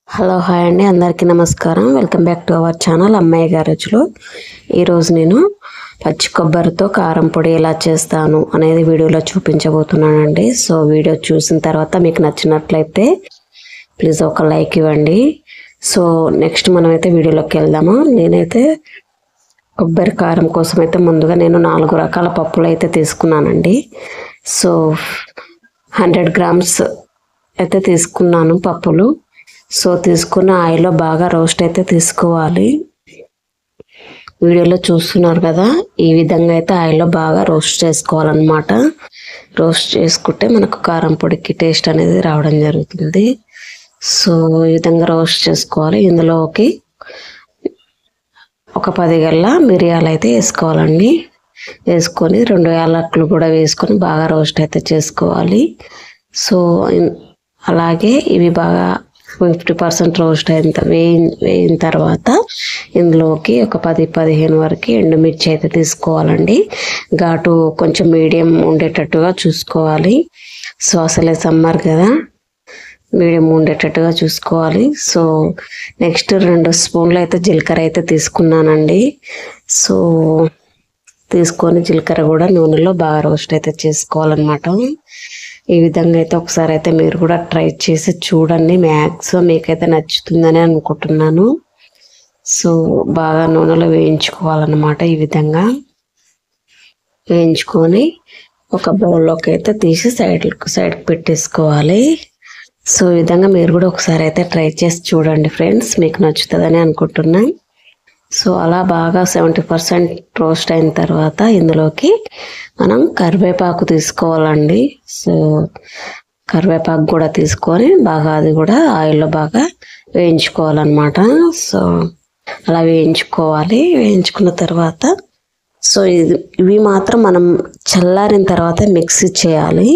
Hello hi అండి, అందరికీ నమస్కారం. Welcome back to our channel అమ్మాయి గారేజ్లో. ఈరోజు నేను పచ్చి కొబ్బరితో కారం పొడి ఎలా చేస్తాను అనేది వీడియోలో చూపించబోతున్నానండి. సో వీడియో చూసిన తర్వాత మీకు నచ్చినట్లయితే ప్లీజ్ ఒక లైక్ ఇవ్వండి. సో నెక్స్ట్ మనమైతే వీడియోలోకి వెళ్దాము. నేనైతే కొబ్బరి కారం కోసం అయితే ముందుగా నేను 4 రకాల పప్పులు అయితే తీసుకున్నానండి. సో 100 గ్రామ్స్ అయితే తీసుకున్నాను పప్పులు. సో తీసుకున్న ఆయిల్లో బాగా రోస్ట్ అయితే తీసుకోవాలి. వీడియోలో చూస్తున్నారు కదా, ఈ విధంగా అయితే ఆయిల్లో బాగా రోస్ట్ చేసుకోవాలన్నమాట. రోస్ట్ చేసుకుంటే మనకు కారం పొడికి టేస్ట్ అనేది రావడం జరుగుతుంది. సో ఈ విధంగా రోస్ట్ చేసుకోవాలి. ఇందులోకి ఒక 10 గల్ల మిరియాలు అయితే వేసుకోవాలండి. వేసుకొని 2 యాలకులు కూడా వేసుకొని బాగా రోస్ట్ అయితే చేసుకోవాలి. సో అలాగే ఇవి బాగా 50% రోస్ట్ వేయిన తర్వాత ఇందులోకి ఒక 10-15 వరకు ఎండుమిర్చి అయితే తీసుకోవాలండి. ఘాటు కొంచెం మీడియం ఉండేటట్టుగా చూసుకోవాలి. సో అసలే సమ్మర్ కదా, మీడియం ఉండేటట్టుగా చూసుకోవాలి. సో నెక్స్ట్ 2 స్పూన్లు అయితే జీలకర్ర అయితే తీసుకున్నానండి. సో తీసుకొని జీలకర్ర కూడా నూనెలో బాగా రోస్ట్ అయితే చేసుకోవాలన్నమాట. ఈ విధంగా అయితే ఒకసారి అయితే మీరు కూడా ట్రై చేసి చూడండి. మ్యాక్సిమం మీకైతే నచ్చుతుందని అనుకుంటున్నాను. సో బాగా నూనెలో వేయించుకోవాలన్నమాట. ఈ విధంగా వేయించుకొని ఒక బౌల్లోకి అయితే తీసి సైడ్కి పెట్టేసుకోవాలి. సో ఈ విధంగా మీరు కూడా ఒకసారి అయితే ట్రై చేసి చూడండి ఫ్రెండ్స్, మీకు నచ్చుతుందని అనుకుంటున్నాను. సో అలా బాగా 70% రోస్ట్ అయిన తర్వాత ఇందులోకి మనం కరివేపాకు తీసుకోవాలండి. సో కరివేపాకు కూడా తీసుకొని బాగా అది కూడా ఆయిల్లో బాగా వేయించుకోవాలన్నమాట. సో అలా వేయించుకోవాలి. వేయించుకున్న తర్వాత సో ఇవి మాత్రం మనం చల్లారిన తర్వాత మిక్సీ చేయాలి.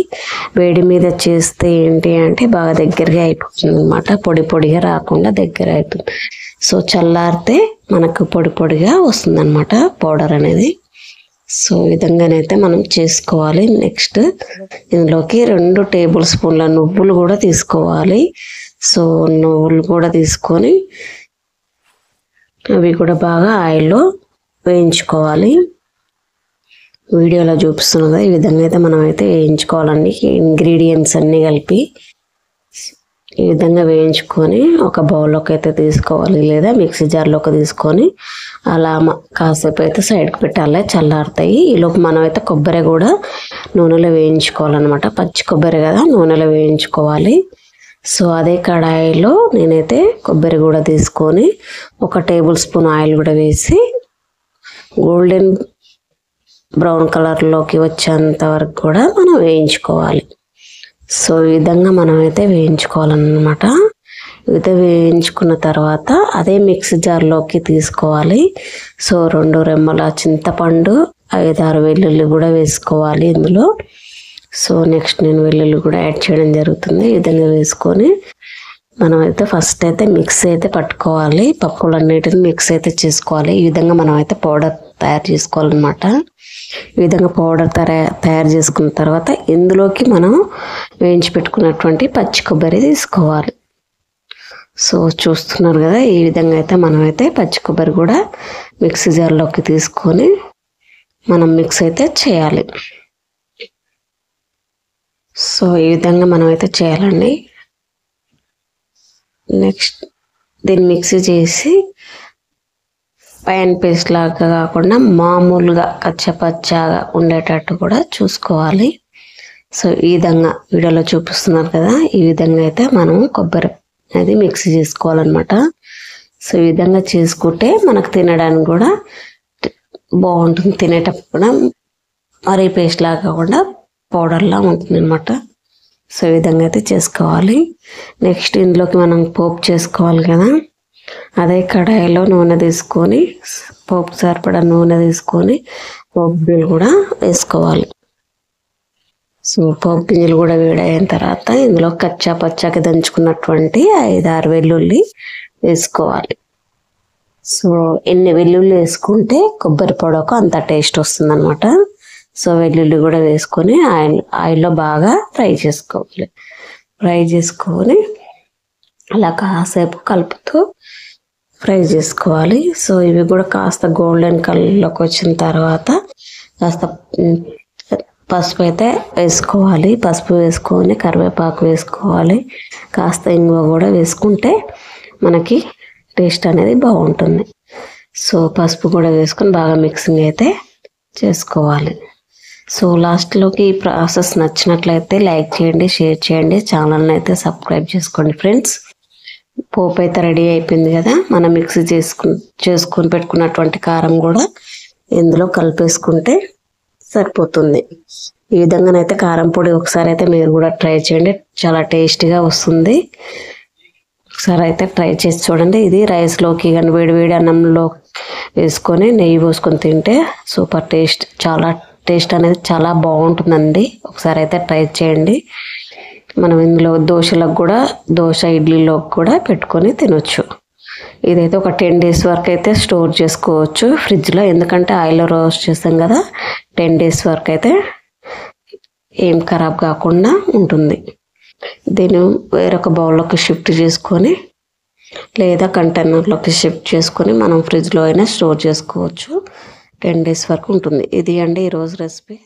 వేడి మీద చేస్తే ఏంటి అంటే బాగా దగ్గరగా అయిపోతుంది అనమాట. పొడి పొడిగా రాకుండా దగ్గర అవుతుంది. సో చల్లారితే మనకు పొడి పొడిగా వస్తుంది అనమాట పౌడర్ అనేది. సో ఈ విధంగానైతే మనం చేసుకోవాలి. నెక్స్ట్ ఇందులోకి 2 టేబుల్ స్పూన్ల నువ్వులు కూడా తీసుకోవాలి. సో నువ్వులు కూడా తీసుకొని అవి కూడా బాగా ఆయిల్లో వేయించుకోవాలి. వీడియోలో చూపిస్తున్నది ఈ విధంగా అయితే మనం అయితే వేయించుకోవాలండి. ఇంగ్రీడియంట్స్ అన్నీ కలిపి ఈ విధంగా వేయించుకొని ఒక బౌల్లోకి అయితే తీసుకోవాలి, లేదా మిక్సీ జార్లోకి తీసుకొని అలా కాసేపు అయితే సైడ్కి పెట్టాలి, చల్లారుతాయి. ఈలోపు మనం అయితే కొబ్బరి కూడా నూనెలో వేయించుకోవాలన్నమాట. పచ్చి కొబ్బరి కదా, నూనెలో వేయించుకోవాలి. సో అదే కడాయిలో నేనైతే కొబ్బరి కూడా తీసుకొని 1 టేబుల్ స్పూన్ ఆయిల్ కూడా వేసి గోల్డెన్ బ్రౌన్ కలర్లోకి వచ్చేంత వరకు కూడా మనం వేయించుకోవాలి. సో ఈ విధంగా మనం అయితే వేయించుకోవాలన్నమాట. అయితే వేయించుకున్న తర్వాత అదే మిక్సీ జార్లోకి తీసుకోవాలి. సో 2 రెమ్మల చింతపండు, 5-6 వెల్లుల్లి కూడా వేసుకోవాలి ఇందులో. సో నెక్స్ట్ నేను వెల్లుల్లి కూడా యాడ్ చేయడం జరుగుతుంది. ఈ విధంగా వేసుకొని మనం అయితే ఫస్ట్ అయితే మిక్స్ అయితే పట్టుకోవాలి. పప్పులన్నిటిని మిక్స్ అయితే చేసుకోవాలి. ఈ విధంగా మనం అయితే పౌడర్ తయారు చేసుకోవాలన్నమాట. ఈ విధంగా పౌడర్ తయారు చేసుకున్న తర్వాత ఇందులోకి మనం వేయించి పెట్టుకున్నటువంటి పచ్చి కొబ్బరి తీసుకోవాలి. సో చూస్తున్నారు కదా, ఈ విధంగా అయితే మనం అయితే పచ్చి కొబ్బరి కూడా మిక్సీ జార్లోకి తీసుకొని మనం మిక్స్ అయితే చేయాలి. సో ఈ విధంగా మనం అయితే చేయాలండి. నెక్స్ట్ దీన్ని మిక్సీ చేసి పైన పేస్ట్ లాగా కాకుండా మామూలుగా కచ్చపచ్చగా ఉండేటట్టు కూడా చూసుకోవాలి. సో ఈ విధంగా వీడియోలో చూపిస్తున్నారు కదా, ఈ విధంగా అయితే మనం కొబ్బరి అనేది మిక్సీ చేసుకోవాలన్నమాట. సో ఈ విధంగా చేసుకుంటే మనకు తినడానికి కూడా బాగుంటుంది. తినేటప్పుడు కూడా మరీ పేస్ట్ లాగా కాకుండా పౌడర్లా ఉంటుంది అనమాట. సో ఈ విధంగా అయితే చేసుకోవాలి. నెక్స్ట్ ఇందులోకి మనం పోపు చేసుకోవాలి కదా, అదే కడాయిలో నూనె తీసుకొని పోపు సరిపడా నూనె తీసుకొని పోపు గింజలు కూడా వేసుకోవాలి. సో పోపు గింజలు కూడా వేడైన తర్వాత ఇందులో కచ్చా పచ్చాకి దంచుకున్నటువంటి 5-6 వెల్లుల్లి వేసుకోవాలి. సో ఎన్ని వెల్లుల్లి వేసుకుంటే కొబ్బరి పొడకు అంత టేస్ట్ వస్తుంది అనమాట. సో వెల్లుల్లి కూడా వేసుకొని ఆయిల్లో బాగా ఫ్రై చేసుకోవాలి. ఫ్రై చేసుకొని అలా కాసేపు కలుపుతూ ఫ్రై చేసుకోవాలి. సో ఇవి కూడా కాస్త గోల్డెన్ కలర్లోకి వచ్చిన తర్వాత కాస్త పసుపు అయితే వేసుకోవాలి. పసుపు వేసుకొని కరివేపాకు వేసుకోవాలి. కాస్త ఇంగువ కూడా వేసుకుంటే మనకి టేస్ట్ అనేది బాగుంటుంది. సో పసుపు కూడా వేసుకొని బాగా మిక్సింగ్ అయితే చేసుకోవాలి. సో లాస్ట్లోకి ఈ ప్రాసెస్ నచ్చినట్లయితే లైక్ చేయండి, షేర్ చేయండి, ఛానల్ని అయితే సబ్స్క్రైబ్ చేసుకోండి ఫ్రెండ్స్. పోపు అయితే రెడీ అయిపోయింది కదా. మనం మిక్సీ చేసుకొని పెట్టుకున్నటువంటి కారం కూడా ఇందులో కలిపేసుకుంటే సరిపోతుంది. ఈ విధంగానైతే కారం పొడి ఒకసారి అయితే మీరు కూడా ట్రై చేయండి, చాలా టేస్టీగా వస్తుంది. ఒకసారి అయితే ట్రై చేసి చూడండి. ఇది రైస్లోకి కానీ వేడి అన్నంలో వేసుకొని నెయ్యి పోసుకొని తింటే సూపర్ టేస్ట్, చాలా టేస్ట్ అనేది చాలా బాగుంటుందండి. ఒకసారి అయితే ట్రై చేయండి. మనం ఇందులో దోశలకు కూడా, దోశ ఇడ్లీలోకి కూడా పెట్టుకొని తినొచ్చు. ఇదైతే ఒక 10 days వరకు అయితే స్టోర్ చేసుకోవచ్చు ఫ్రిడ్జ్లో, ఎందుకంటే ఆయిల్లో రోస్ట్ చేస్తాం కదా. 10 days వరకు అయితే ఏం ఖరాబ్ కాకుండా ఉంటుంది. దీన్ని వేరొక బౌల్లోకి షిఫ్ట్ చేసుకొని లేదా కంటైనర్లోకి షిఫ్ట్ చేసుకొని మనం ఫ్రిడ్జ్లో అయినా స్టోర్ చేసుకోవచ్చు. 10 days వరకు ఉంటుంది. ఇది అండి ఈరోజు రెసిపీ.